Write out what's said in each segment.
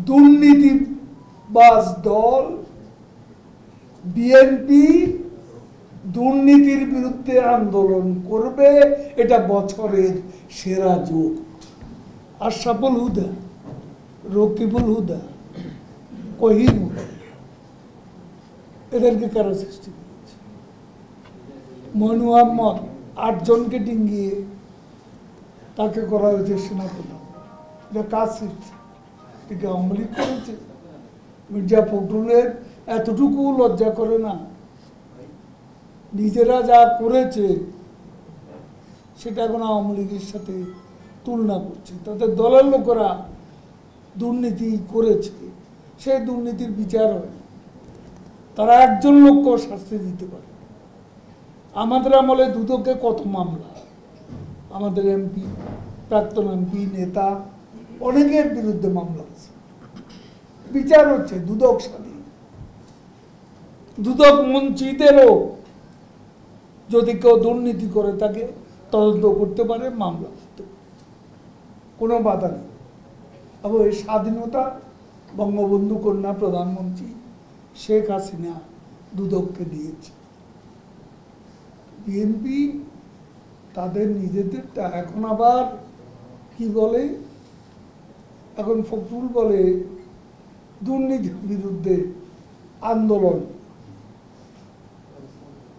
দুর্নীতিবাজ দল বিএনপি দুর্নীতির বিরুদ্ধে আন্দোলন করবে, এটা বছরের সেরা যুগ। আশরাফুল হুদা, রকিবুল হুদা, কহিমুল, এদেরকে কারা সৃষ্টি করেছে? মনু আহমদ 8 জনকে ডিঙ্গিয়ে তাকে করা হয়েছে সেনাপ্রধান। এটা কাজ সৃষ্টি, এটাকে আওয়ামী লীগ করেছে। মির্জা ফখরুলের এতটুকু লজ্জা করে না? নিজেরা যা করেছে সেটা এখন আওয়ামী লীগের সাথে তুলনা করছে। তাদের দলের লোকেরা দুর্নীতি করেছে, সেই দুর্নীতির বিচার হয়। তারা একজন লোককেও শাস্তি দিতে পারে। আমাদের আমলে দুদকে কত মামলা, আমাদের এমপি, প্রাক্তন এমপি, নেতা অনেকের বিরুদ্ধে মামলা আছে, বিচার হচ্ছে। দুদক স্বাধীন, দুদক মন্ত্রীদেরও যদি কেউ দুর্নীতি করে তাকে তদন্ত করতে পারে, মামলা করতে পারে, কোনো বাধা নেই। আবার এই স্বাধীনতা বঙ্গবন্ধু কন্যা প্রধানমন্ত্রী শেখ হাসিনা দুদককে দিয়েছে। বিএনপি তাদের নিজেদেরটা এখন আবার কি বলে, এখন ফখরুল বলে দুর্নীতির বিরুদ্ধে আন্দোলন।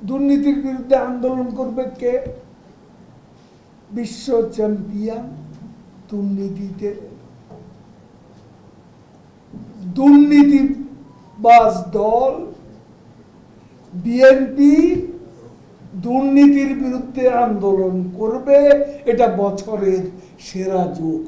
দুর্নীতির বিরুদ্ধে আন্দোলন করবে কে? বিশ্ব চ্যাম্পিয়ন দুর্নীতিতে। দুর্নীতিবাজ দল বিএনপি দুর্নীতির বিরুদ্ধে আন্দোলন করবে, এটা বছরের সেরা যুগ।